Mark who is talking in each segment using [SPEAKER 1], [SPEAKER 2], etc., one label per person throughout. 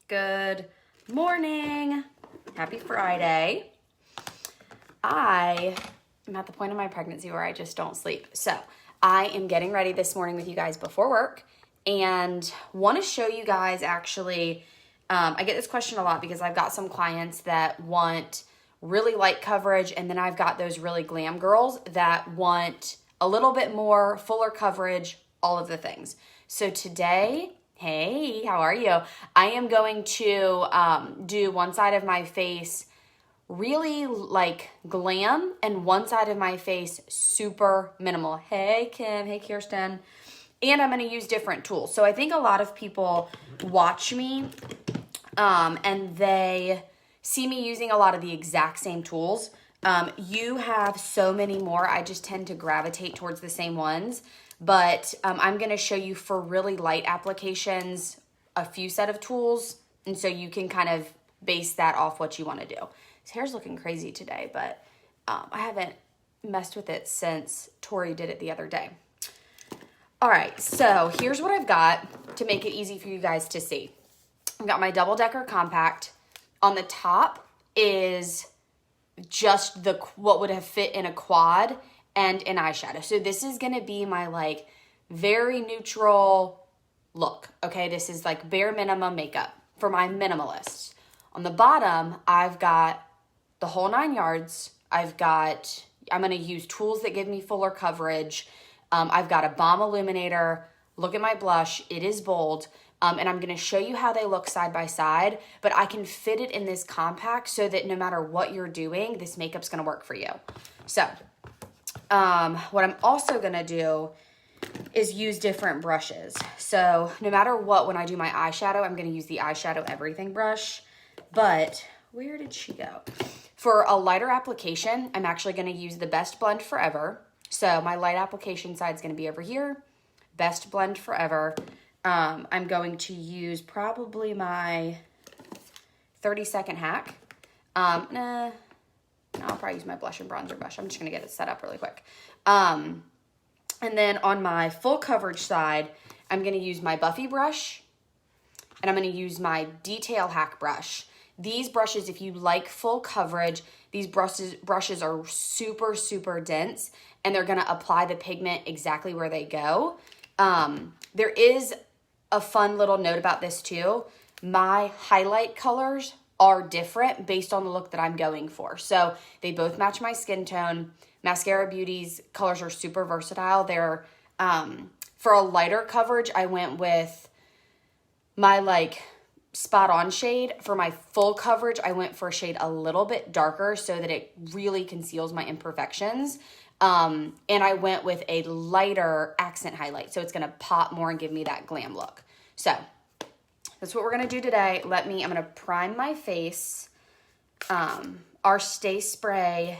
[SPEAKER 1] Good morning. Happy Friday. I am at the point of my pregnancy where I just don't sleep. So I am getting ready this morning with you guys before work and want to show you guys actually, I get this question a lot because I've got some clients that want really light coverage, and then I've got those really glam girls that want a little bit more fuller coverage, all of the things. So today, hey, how are you? I am going to do one side of my face really like glam and one side of my face super minimal. Hey Kim, hey Kirsten. And I'm going to use different tools. So I think a lot of people watch me and they see me using a lot of the exact same tools. You have so many more. I just tend to gravitate towards the same ones. But I'm going to show you for really light applications a few set of tools. And so you can kind of base that off what you want to do. His hair's looking crazy today, but I haven't messed with it since Tori did it the other day. All right, so here's what I've got to make it easy for you guys to see. I've got my double-decker compact. On the top is just what would have fit in a quad and an eyeshadow. So this is going to be my like very neutral look. Okay, this is like bare minimum makeup for my minimalists. On the bottom, I've got the whole 9 yards. I'm going to use tools that give me fuller coverage. I've got a balm illuminator. Look at my blush. It is bold. And I'm going to show you how they look side by side, but I can fit it in this compact so that no matter what you're doing, this makeup's going to work for you. So what I'm also going to do is use different brushes. So no matter what, when I do my eyeshadow, I'm going to use the eyeshadow everything brush. But where did she go? For a lighter application, I'm actually going to use the Best Blend Forever. So my light application side is going to be over here. Best Blend Forever. I'm going to use probably my 30-second hack. I'll probably use my blush and bronzer brush. I'm just going to get it set up really quick. And then on my full coverage side, I'm going to use my Buffy brush. And I'm going to use my Detail Hack brush. These brushes, if you like full coverage, these brushes are super, super dense. And they're going to apply the pigment exactly where they go. There is a fun little note about this too. My highlight colors are different based on the look that I'm going for. So they both match my skin tone. Maskcara Beauty's colors are super versatile. They're, for a lighter coverage, I went with my like spot on shade. For my full coverage, I went for a shade a little bit darker so that it really conceals my imperfections. And I went with a lighter accent highlight. So it's going to pop more and give me that glam look. So that's what we're going to do today. I'm going to prime my face. Our Stay Spray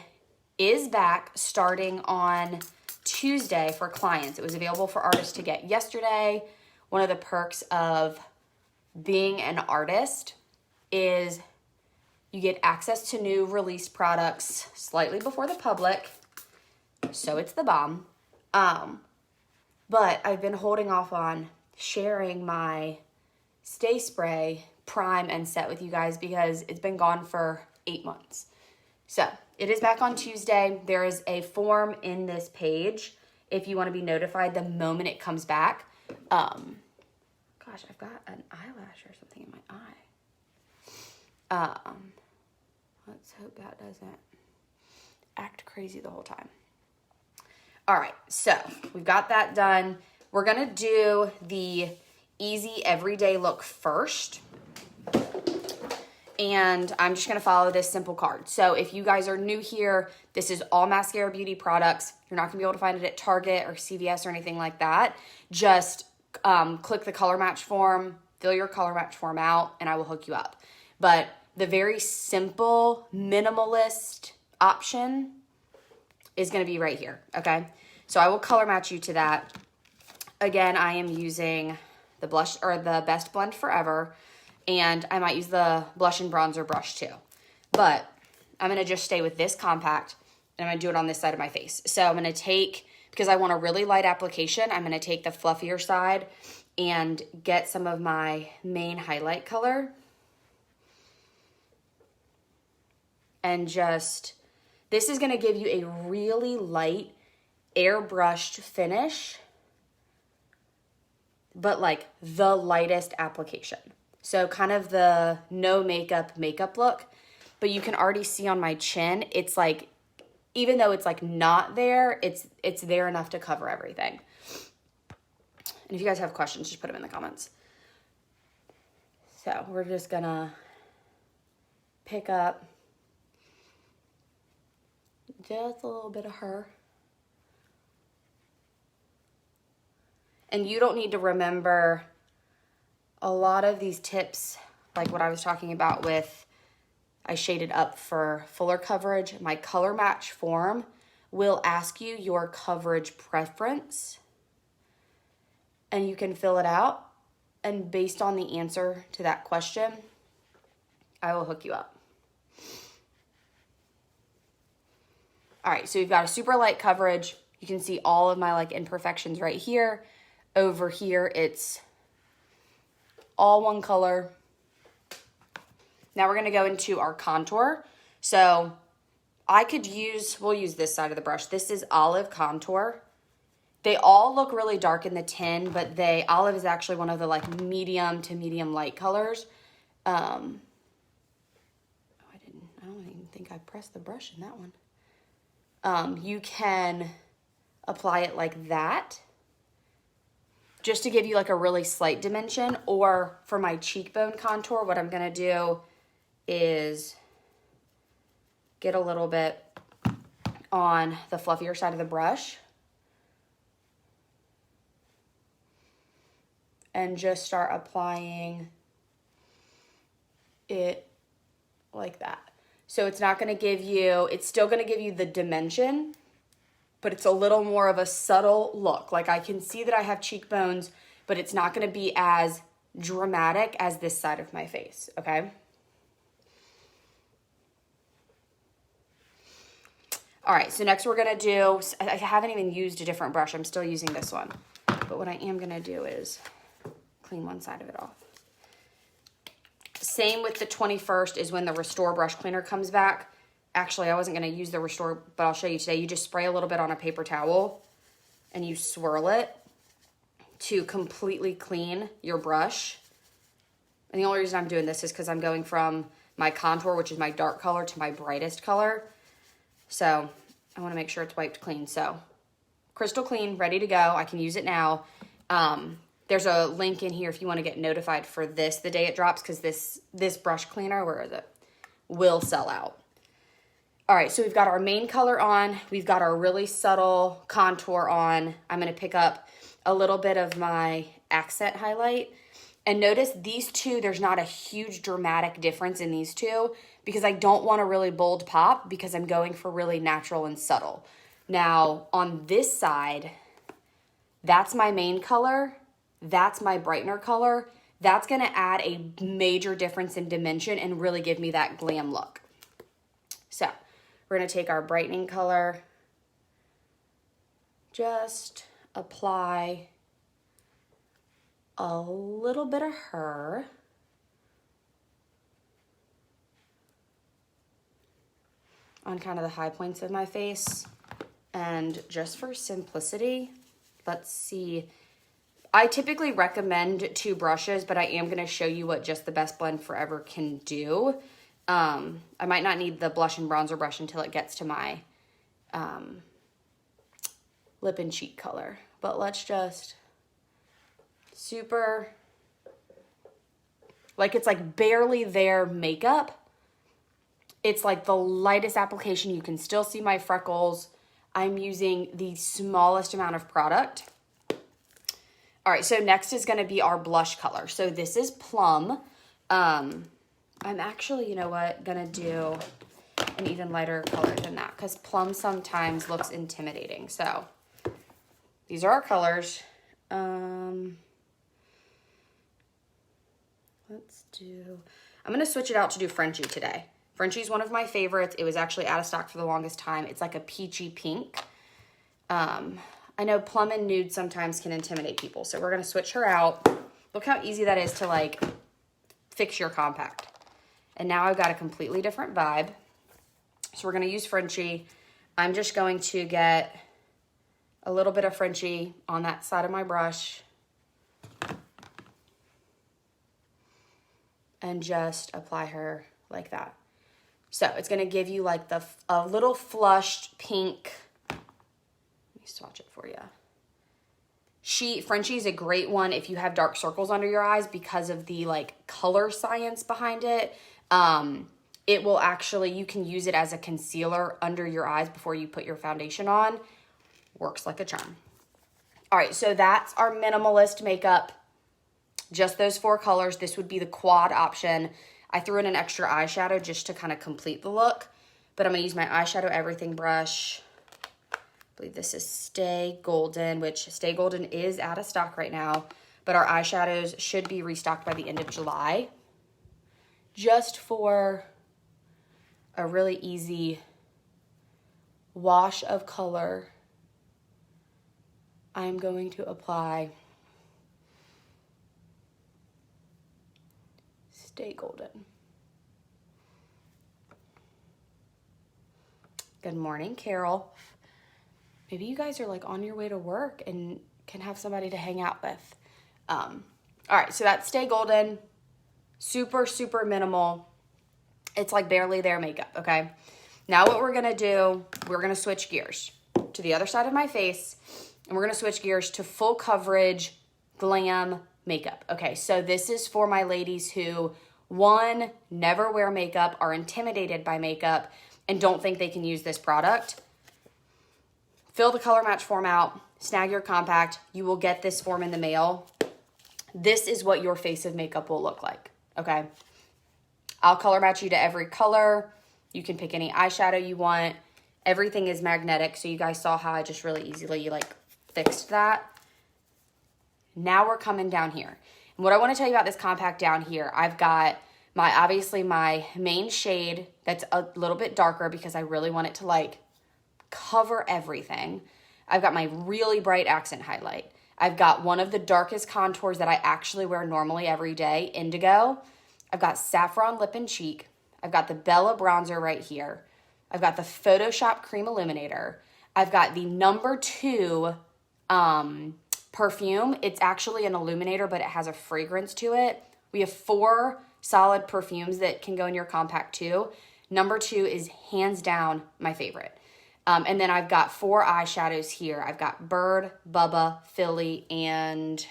[SPEAKER 1] is back starting on Tuesday for clients. It was available for artists to get yesterday. One of the perks of being an artist is you get access to new released products slightly before the public. So it's the bomb. But I've been holding off on sharing my Stay Spray prime and set with you guys because it's been gone for 8 months. So it is back on Tuesday. There is a form in this page if you want to be notified the moment it comes back. Gosh, I've got an eyelash or something in my eye. Let's hope that doesn't act crazy the whole time. All right, so we've got that done. We're going to do the easy everyday look first. And I'm just going to follow this simple card. So if you guys are new here, this is all Maskcara Beauty products. You're not going to be able to find it at Target or CVS or anything like that. Just click the color match form, fill your color match form out, and I will hook you up. But the very simple minimalist option is going to be right here, okay? So I will color match you to that. Again, I am using the blush or the Best Blend Forever, and I might use the blush and bronzer brush too. But I'm going to just stay with this compact, and I'm going to do it on this side of my face. So I'm going to take, because I want a really light application, I'm going to take the fluffier side and get some of my main highlight color. and just, this is gonna give you a really light airbrushed finish, but like the lightest application. So kind of the no makeup look, but you can already see on my chin, it's like, even though it's like not there, it's there enough to cover everything. And if you guys have questions, just put them in the comments. So we're just gonna pick up just a little bit of her. And you don't need to remember a lot of these tips, like what I was talking about with, I shaded up for fuller coverage. My color match form will ask you your coverage preference, and you can fill it out. And based on the answer to that question, I will hook you up. All right, so we've got a super light coverage. You can see all of my like imperfections right here. Over here, it's all one color. Now we're gonna go into our contour. So we'll use this side of the brush. This is Olive Contour. They all look really dark in the tin, but Olive is actually one of the like medium to medium light colors. I don't even think I pressed the brush in that one. You can apply it like that, just to give you like a really slight dimension. Or for my cheekbone contour, what I'm gonna do is get a little bit on the fluffier side of the brush and just start applying it like that. So it's not gonna give you, it's still gonna give you the dimension, but it's a little more of a subtle look. Like I can see that I have cheekbones, but it's not gonna be as dramatic as this side of my face, okay? All right, so next we're gonna do, I haven't even used a different brush. I'm still using this one. But what I am gonna do is clean one side of it off. Same with the 21st is when the Restore brush cleaner comes back. Actually, I wasn't gonna use the Restore, but I'll show you today. You just spray a little bit on a paper towel and you swirl it to completely clean your brush. And the only reason I'm doing this is because I'm going from my contour, which is my dark color, to my brightest color. So I wanna make sure it's wiped clean. So crystal clean, ready to go. I can use it now. There's a link in here if you want to get notified for this the day it drops, because this brush cleaner, where is it, will sell out. All right, so we've got our main color on. We've got our really subtle contour on. I'm going to pick up a little bit of my accent highlight. And notice these two, there's not a huge dramatic difference in these two, because I don't want a really bold pop, because I'm going for really natural and subtle. Now, on this side, that's my main color. That's my brightener color. That's gonna add a major difference in dimension and really give me that glam look. So we're gonna take our brightening color, just apply a little bit of her. On kind of the high points of my face. And just for simplicity, let's see. I typically recommend 2 brushes, but I am going to show you what just the Best Blend Forever can do. I might not need the blush and bronzer brush until it gets to my lip and cheek color. But let's just super, like it's like barely there makeup. It's like the lightest application. You can still see my freckles. I'm using the smallest amount of product. All right, so next is gonna be our blush color. So this is Plum. I'm actually, you know what, gonna do an even lighter color than that, because Plum sometimes looks intimidating. So these are our colors. I'm gonna switch it out to do Frenchie today. Frenchie's one of my favorites. It was actually out of stock for the longest time. It's like a peachy pink. I know Plum and Nude sometimes can intimidate people, so we're gonna switch her out. Look how easy that is to like fix your compact. And now I've got a completely different vibe. So we're going to use Frenchie. I'm just going to get a little bit of Frenchie on that side of my brush. And just apply her like that. So it's going to give you like a little flushed pink. Let me swatch it for you. Frenchie is a great one if you have dark circles under your eyes because of the like color science behind it. It will actually, you can use it as a concealer under your eyes before you put your foundation on. Works like a charm. All right, so that's our minimalist makeup. Just those 4 colors. This would be the quad option. I threw in an extra eyeshadow just to kind of complete the look. But I'm going to use my eyeshadow everything brush. I believe this is Stay Golden, which Stay Golden is out of stock right now. But our eyeshadows should be restocked by the end of July. Just for a really easy wash of color, I'm going to apply Stay Golden. Good morning, Carol. Maybe you guys are like on your way to work and can have somebody to hang out with. All right, so that's Stay Golden. Super, super minimal. It's like barely there makeup, okay? Now what we're gonna do, we're gonna switch gears to the other side of my face, and we're gonna switch gears to full coverage glam makeup. Okay, so this is for my ladies who, one, never wear makeup, are intimidated by makeup, and don't think they can use this product. Fill the color match form out, snag your compact. You will get this form in the mail. This is what your face of makeup will look like, okay? I'll color match you to every color. You can pick any eyeshadow you want. Everything is magnetic, so you guys saw how I just really easily like fixed that. Now we're coming down here. And what I want to tell you about this compact down here, I've got obviously my main shade that's a little bit darker because I really want it to like cover everything. I've got my really bright accent highlight. I've got one of the darkest contours that I actually wear normally every day, indigo. I've got saffron lip and cheek. I've got the Bella bronzer right here. I've got the Photoshop cream illuminator. I've got the number 2 perfume. It's actually an illuminator, but it has a fragrance to it. We have 4 solid perfumes that can go in your compact too. Number 2 is hands down my favorite. And then I've got 4 eyeshadows here. I've got Bird, Bubba, Philly, and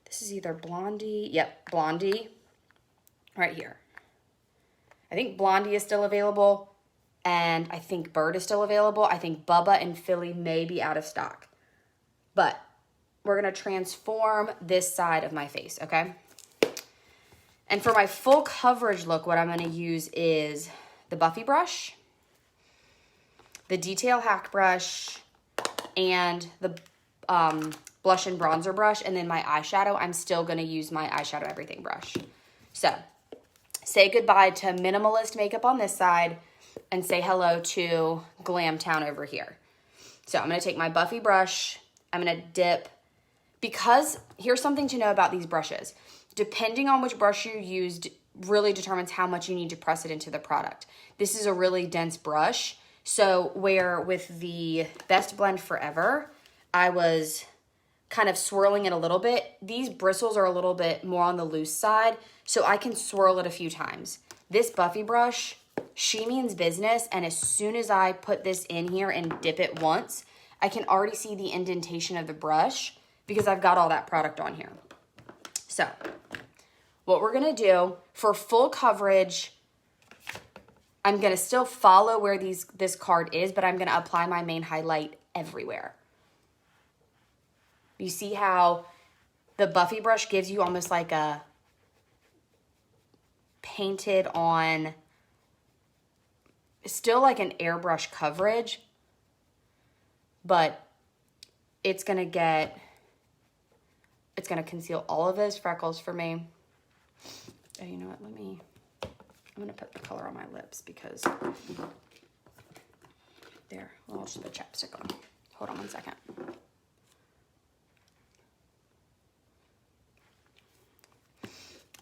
[SPEAKER 1] this is either Blondie. Yep, Blondie right here. I think Blondie is still available, and I think Bird is still available. I think Bubba and Philly may be out of stock. But we're going to transform this side of my face, okay? And for my full coverage look, what I'm going to use is the Buffy brush, the Detail Hack brush, and the blush and bronzer brush, and then my eyeshadow. I'm still going to use my eyeshadow everything brush. So say goodbye to minimalist makeup on this side and say hello to Glam Town over here. So I'm going to take my Buffy brush. I'm going to dip, because here's something to know about these brushes. Depending on which brush you used really determines how much you need to press it into the product. This is a really dense brush. So where with the Best Blend Forever, I was kind of swirling it a little bit. These bristles are a little bit more on the loose side, so I can swirl it a few times. This Buffy brush, she means business, and as soon as I put this in here and dip it once, I can already see the indentation of the brush because I've got all that product on here. So what we're gonna do for full coverage, I'm going to still follow where this card is, but I'm going to apply my main highlight everywhere. You see how the Buffy brush gives you almost like a painted on, still like an airbrush coverage, but it's going to conceal all of those freckles for me. Oh, you know what? I'm going to put the color on my lips because there, I'll just put the chapstick on. Hold on one second.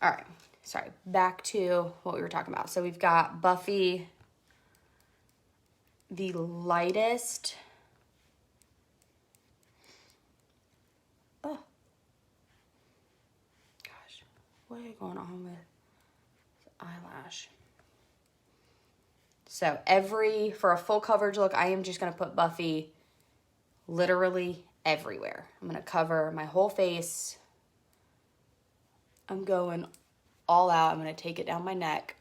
[SPEAKER 1] All right, sorry, back to what we were talking about. So we've got Buffy the lightest. Oh, gosh, what is going on with the eyelash? So for a full coverage look, I am just going to put Buffy literally everywhere. I'm going to cover my whole face. I'm going all out. I'm going to take it down my neck.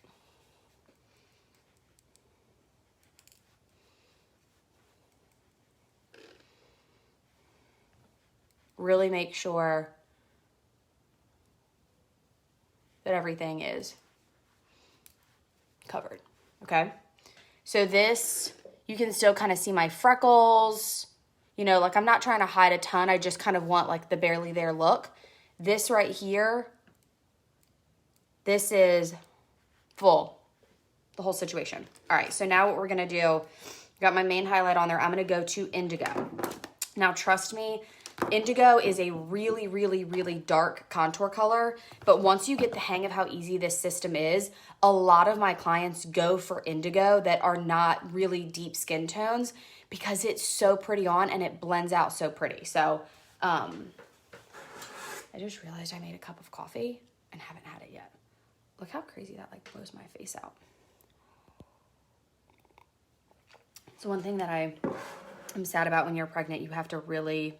[SPEAKER 1] Really make sure that everything is covered, okay? So this, you can still kind of see my freckles. You know, like I'm not trying to hide a ton. I just kind of want like the barely there look. This right here, this is full, the whole situation. All right, so now what we're gonna do, got my main highlight on there. I'm gonna go to Indigo. Now, trust me, Indigo is a really, really, really dark contour color, but once you get the hang of how easy this system is, a lot of my clients go for Indigo that are not really deep skin tones because it's so pretty on and it blends out so pretty. So, I just realized I made a cup of coffee and haven't had it yet. Look how crazy that like blows my face out. So one thing that I'm sad about when you're pregnant, you have to really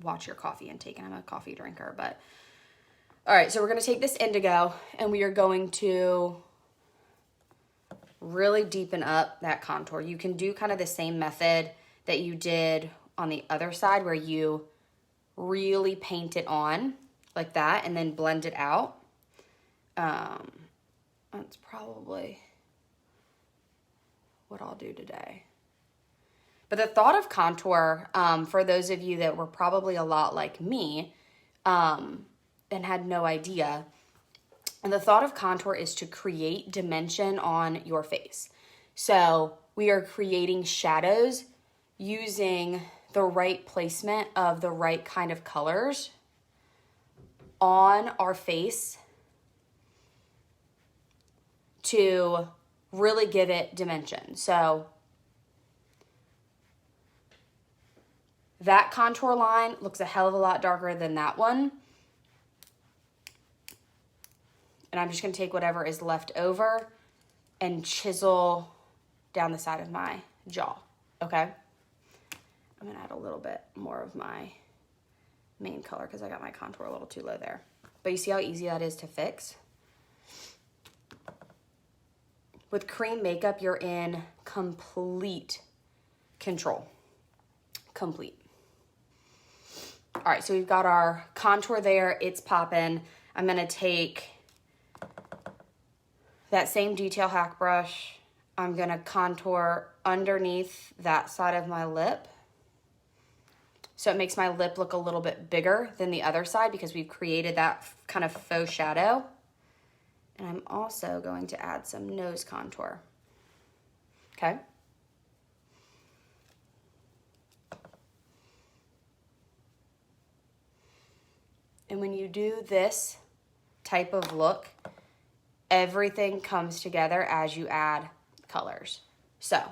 [SPEAKER 1] watch your coffee intake, and I'm a coffee drinker, but all right, so we're going to take this Indigo and we are going to really deepen up that contour. You can do kind of the same method that you did on the other side where you really paint it on like that and then blend it out. That's probably what I'll do today. But the thought of contour, for those of you that were probably a lot like me and had no idea, and the thought of contour is to create dimension on your face. So we are creating shadows using the right placement of the right kind of colors on our face to really give it dimension. So that contour line looks a hell of a lot darker than that one. And I'm just going to take whatever is left over and chisel down the side of my jaw, okay? I'm going to add a little bit more of my main color because I got my contour a little too low there. But you see how easy that is to fix? With cream makeup, you're in complete control. Complete. All right, so we've got our contour there. It's popping. I'm going to take that same detail hack brush. I'm going to contour underneath that side of my lip. So it makes my lip look a little bit bigger than the other side because we've created that kind of faux shadow. And I'm also going to add some nose contour. Okay. And when you do this type of look, everything comes together as you add colors. So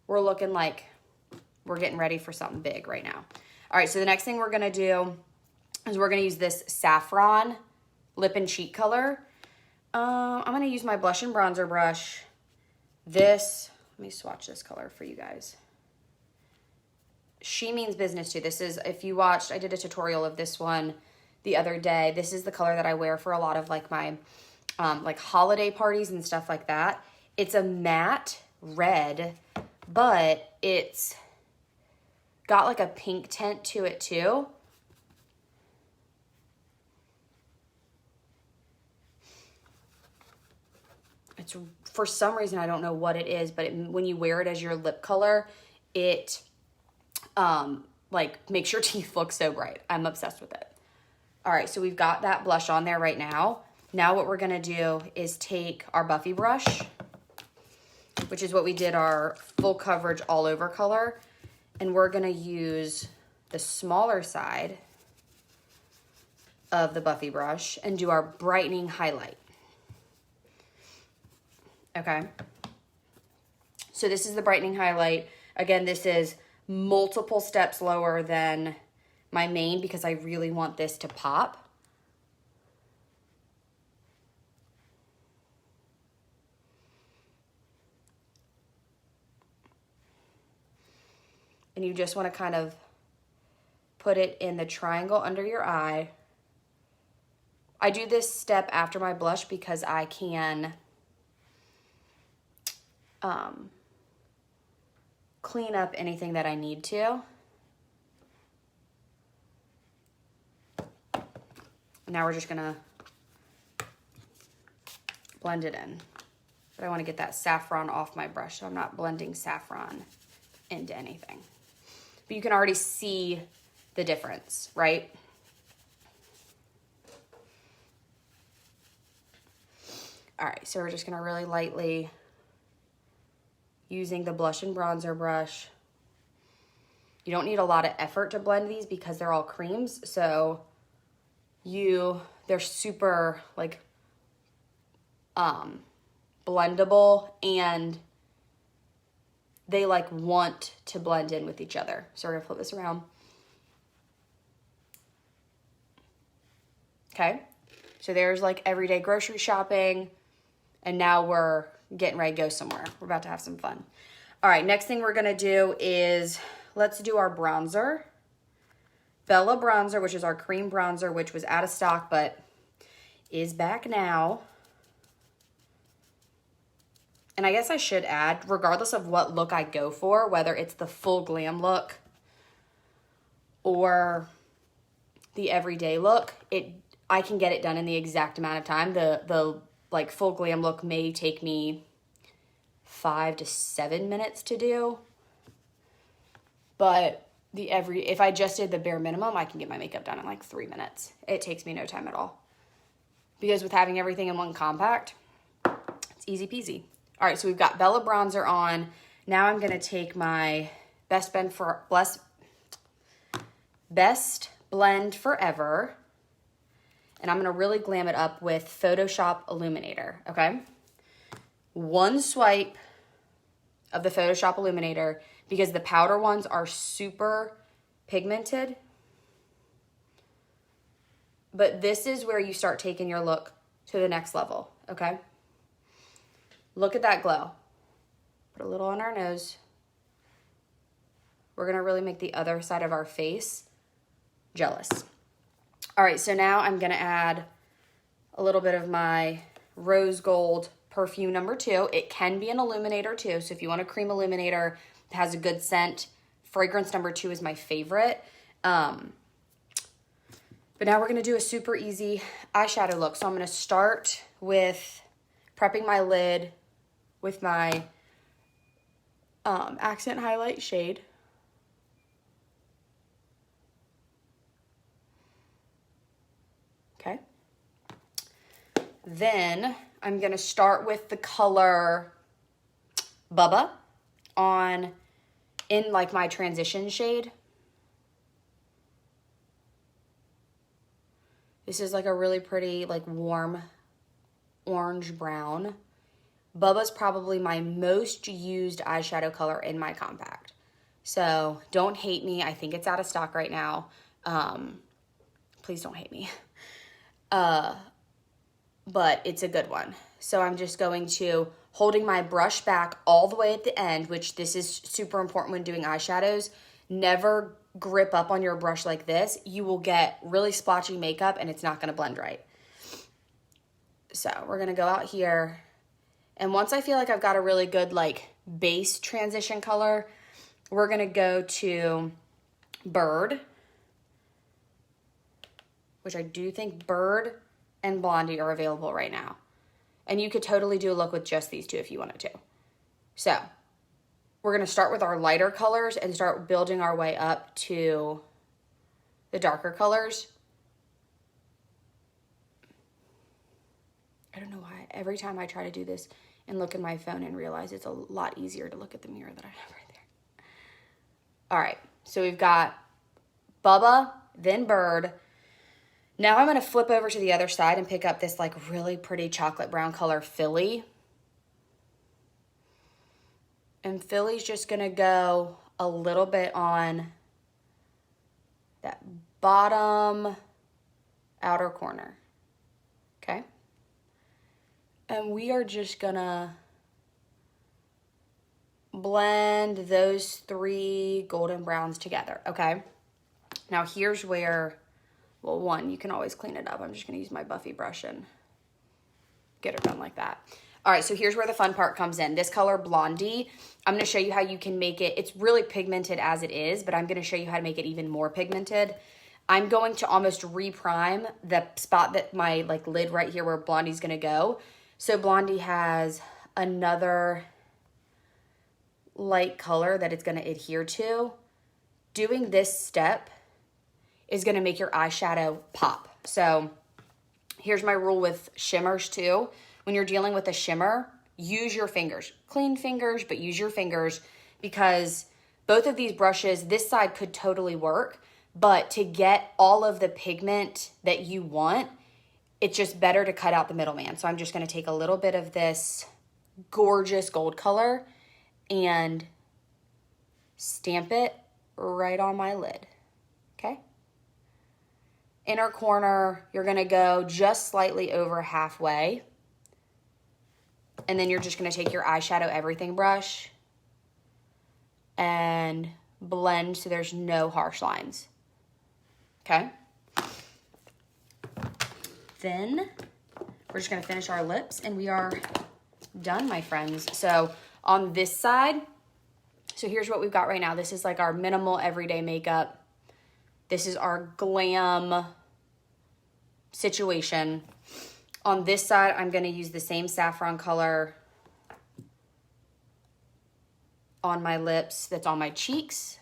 [SPEAKER 1] we're looking like we're getting ready for something big right now. All right, so the next thing we're gonna do is we're gonna use this saffron lip and cheek color. I'm gonna use my blush and bronzer brush. Let me swatch this color for you guys. She means business too. This is, if you watched, I did a tutorial of this one the other day. This is the color that I wear for a lot of like my like holiday parties and stuff like that. It's a matte red, but it's got like a pink tint to it too. It's, for some reason, I don't know what it is, but when you wear it as your lip color, it like makes your teeth look so bright. I'm obsessed with it. All right, so we've got that blush on there right now. Now what we're gonna do is take our Buffy brush, which is what we did our full coverage all over color, and we're gonna use the smaller side of the Buffy brush and do our brightening highlight. Okay. So this is the brightening highlight. Again, this is multiple steps lower than my main because I really want this to pop. And you just want to kind of put it in the triangle under your eye. I do this step after my blush because I can clean up anything that I need to. Now we're just gonna blend it in. But I want to get that saffron off my brush, so I'm not blending saffron into anything. But you can already see the difference, right? All right, so we're just gonna really lightly, using the blush and bronzer brush. You don't need a lot of effort to blend these because they're all creams, so they're super like blendable, and they like want to blend in with each other. So we're gonna flip this around. Okay, so there's like everyday grocery shopping, and now we're getting ready to go somewhere. We're about to have some fun. All right, next thing we're gonna do is, let's do our bronzer. Bella bronzer, which is our cream bronzer, which was out of stock, but is back now. And I guess I should add, regardless of what look I go for, whether it's the full glam look or the everyday look, I can get it done in the exact amount of time. The like full glam look may take me 5 to 7 minutes to do, but if I just did the bare minimum, I can get my makeup done in like 3 minutes. It takes me no time at all. Because with having everything in one compact, it's easy peasy. All right, so we've got Bella bronzer on. Now I'm gonna take my Best Blend Forever, and I'm gonna really glam it up with Photoshop Illuminator, okay? One swipe of the Photoshop Illuminator, because the powder ones are super pigmented. But this is where you start taking your look to the next level, okay? Look at that glow. Put a little on our nose. We're gonna really make the other side of our face jealous. All right, so now I'm gonna add a little bit of my Rose Gold perfume number 2. It can be an illuminator too, so if you want a cream illuminator that has a good scent, fragrance number 2 is my favorite. But now we're gonna do a super easy eyeshadow look. So I'm gonna start with prepping my lid with my accent highlight shade. Okay. Then I'm gonna start with the color Bubba in like my transition shade. This is like a really pretty, like warm orange brown. Bubba's probably my most used eyeshadow color in my compact. So don't hate me. I think it's out of stock right now. Please don't hate me. But it's a good one. So I'm just going to, holding my brush back all the way at the end, which this is super important when doing eyeshadows, never grip up on your brush like this. You will get really splotchy makeup and it's not gonna blend right. So we're gonna go out here. And once I feel like I've got a really good like base transition color, we're gonna go to Bird, which I do think Bird and Blondie are available right now. And you could totally do a look with just these two if you wanted to. So we're gonna start with our lighter colors and start building our way up to the darker colors. I don't know why. Every time I try to do this and look at my phone and realize it's a lot easier to look at the mirror that I have right there. All right, so we've got Bubba, then Bird. Now I'm gonna flip over to the other side and pick up this like really pretty chocolate brown color Philly. And Philly's just gonna go a little bit on that bottom outer corner, okay? And we are just gonna blend those 3 golden browns together, okay? Now here's where, well, one, you can always clean it up. I'm just gonna use my Buffy brush and get it done like that. All right, so here's where the fun part comes in. This color, Blondie, I'm gonna show you how you can make it. It's really pigmented as it is, but I'm gonna show you how to make it even more pigmented. I'm going to almost reprime the spot that my like lid right here where Blondie's gonna go. So Blondie has another light color that it's gonna adhere to. Doing this step is gonna make your eyeshadow pop. So here's my rule with shimmers too. When you're dealing with a shimmer, use your fingers. Clean fingers, but use your fingers, because both of these brushes, this side could totally work, but to get all of the pigment that you want, it's just better to cut out the middleman. So I'm just gonna take a little bit of this gorgeous gold color and stamp it right on my lid, okay? Inner corner, you're gonna go just slightly over halfway. And then you're just gonna take your eyeshadow everything brush and blend so there's no harsh lines, okay? Then we're just gonna finish our lips and we are done, my friends. So on this side, so here's what we've got right now. This is like our minimal everyday makeup. This is our glam situation. On this side, I'm gonna use the same saffron color on my lips that's on my cheeks.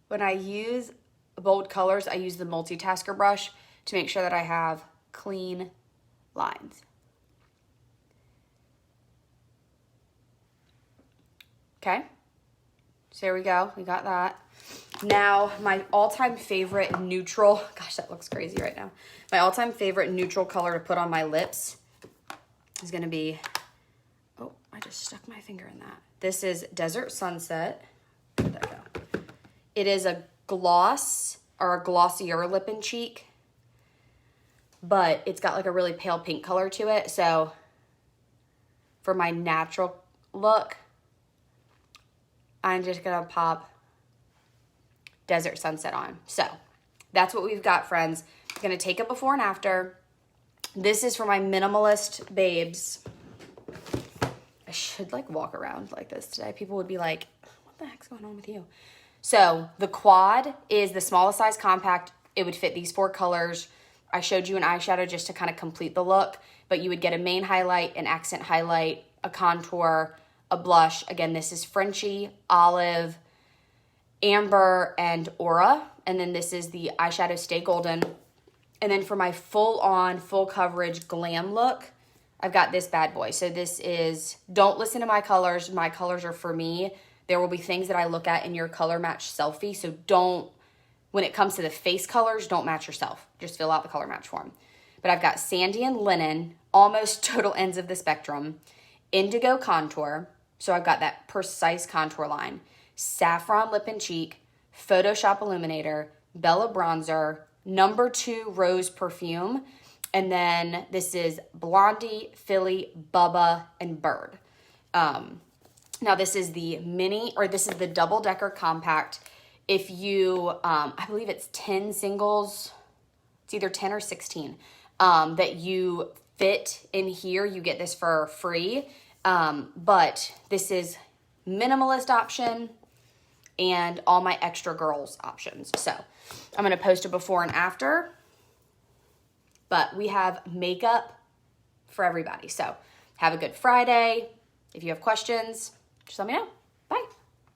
[SPEAKER 1] When I use bold colors, I use the multitasker brush to make sure that I have clean lines. Okay, so there we go, we got that. Now, my all-time favorite neutral, gosh, that looks crazy right now. My all-time favorite neutral color to put on my lips is gonna be, oh, I just stuck my finger in that. This is Desert Sunset. Where'd that go? It is a gloss or a glossier lip and cheek, but it's got like a really pale pink color to it. So for my natural look, I'm just gonna pop Desert Sunset on. So that's what we've got, friends. I'm gonna take a before and after. This is for my minimalist babes. I should like walk around like this today. People would be like, what the heck's going on with you? So the quad is the smallest size compact. It would fit these 4 colors. I showed you an eyeshadow just to kind of complete the look, but you would get a main highlight, an accent highlight, a contour, a blush. Again, this is Frenchy, Olive, Amber, and Aura. And then this is the eyeshadow Stay Golden. And then for my full-on, full coverage glam look, I've got this bad boy. So this is, don't listen to my colors. My colors are for me. There will be things that I look at in your color match selfie. So don't, when it comes to the face colors, don't match yourself. Just fill out the color match form. But I've got Sandy and Linen, almost total ends of the spectrum. Indigo Contour. So I've got that precise contour line. Saffron Lip and Cheek. Photoshop Illuminator. Bella Bronzer. Number 2 Rose Perfume. And then this is Blondie, Philly, Bubba, and Bird. Now this is the mini, or this is the double decker compact. If you, I believe it's 10 singles, it's either 10 or 16, that you fit in here, you get this for free. But this is minimalist option and all my extra girls options. So I'm gonna post a before and after, but we have makeup for everybody. So have a good Friday. If you have questions, just let me know. Bye.